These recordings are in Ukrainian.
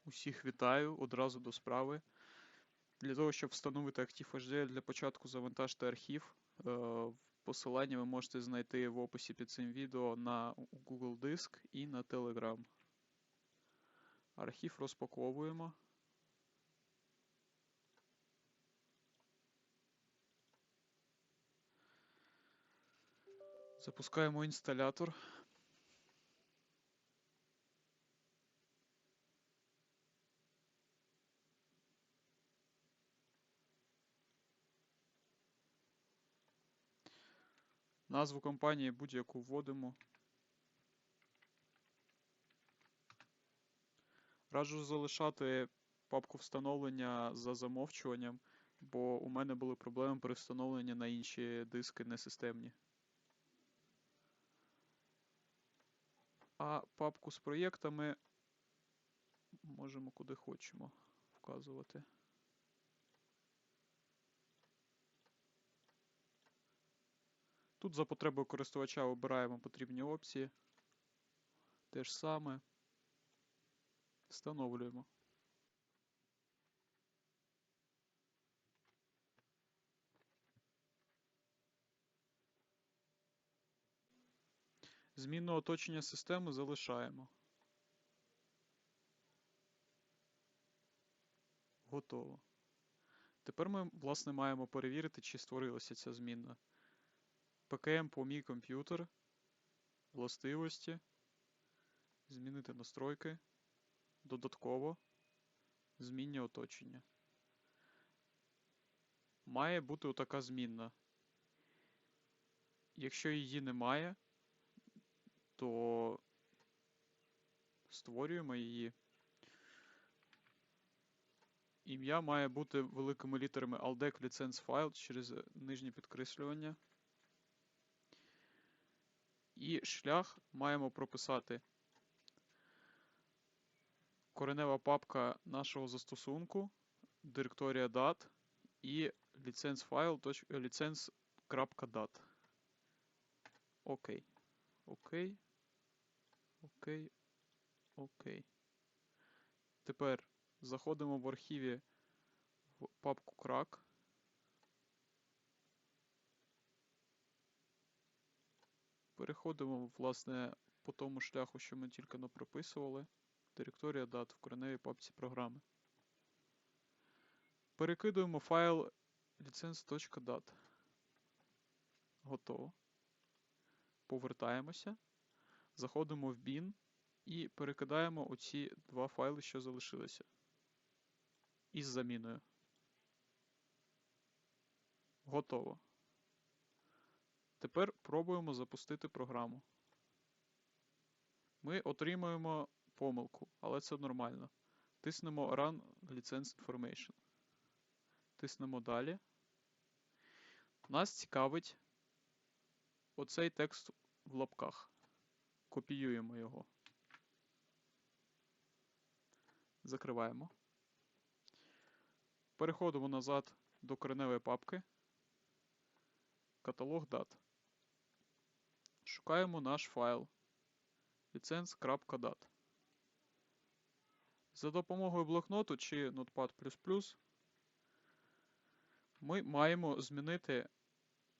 Усіх вітаю, одразу до справи. Для того, щоб встановити Active.HDL, для початку завантажте архів. Посилання ви можете знайти в описі під цим відео на Google Диск і на Telegram. Архів розпаковуємо. Запускаємо інсталятор. Назву компанії будь-яку вводимо. Раджу залишати папку встановлення за замовчуванням, бо у мене були проблеми при встановленні на інші диски несистемні. А папку з проєктами можемо куди хочемо вказувати. Тут за потребою користувача обираємо потрібні опції. Те ж саме. Встановлюємо. Змінну оточення системи залишаємо. Готово. Тепер ми, власне, маємо перевірити, чи створилася ця змінна. ПКМ по мій комп'ютер, властивості, змінити настройки, додатково, змінні оточення. Має бути отака змінна. Якщо її немає, то створюємо її. Ім'я має бути великими літерами aldec license file через нижнє підкреслювання. І шлях маємо прописати коренева папка нашого застосунку, директорія dat і license.dat. Окей. Окей. Окей. Окей. Тепер заходимо в архіві в папку crack. Переходимо, власне, по тому шляху, що ми тільки не прописували. Директорія dat в кореневій папці програми. Перекидуємо файл license.dat. Готово. Повертаємося. Заходимо в bin і перекидаємо оці два файли, що залишилися. Із заміною. Готово. Тепер пробуємо запустити програму. Ми отримуємо помилку, але це нормально. Тиснемо Run License Information. Тиснемо далі. Нас цікавить оцей текст в лапках. Копіюємо його. Закриваємо. Переходимо назад до кореневої папки. Каталог дат. Шукаємо наш файл license.dat. За допомогою блокноту чи Notepad++ ми маємо змінити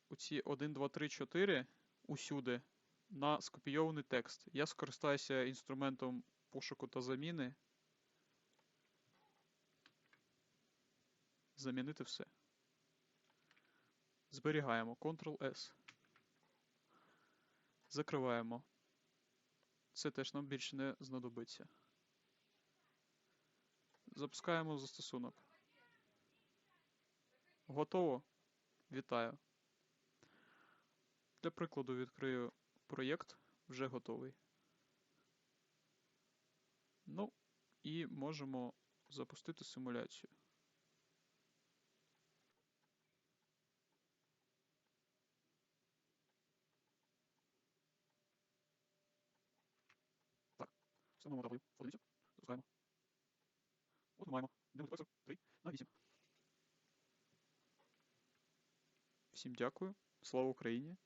оці 1, 2, 3, 4 усюди на скопійований текст. Я скористаюся інструментом пошуку та заміни. Замінити все. Зберігаємо. Ctrl-S. Закриваємо. Це теж нам більше не знадобиться. Запускаємо застосунок. Готово? Вітаю. Для прикладу відкрию проєкт. Вже готовий. Ну, і можемо запустити симуляцію. Так, встановимо W. Подивіться. Запускаємо. От ми маємо мультиплексор 3/8. Всім дякую. Слава Україні!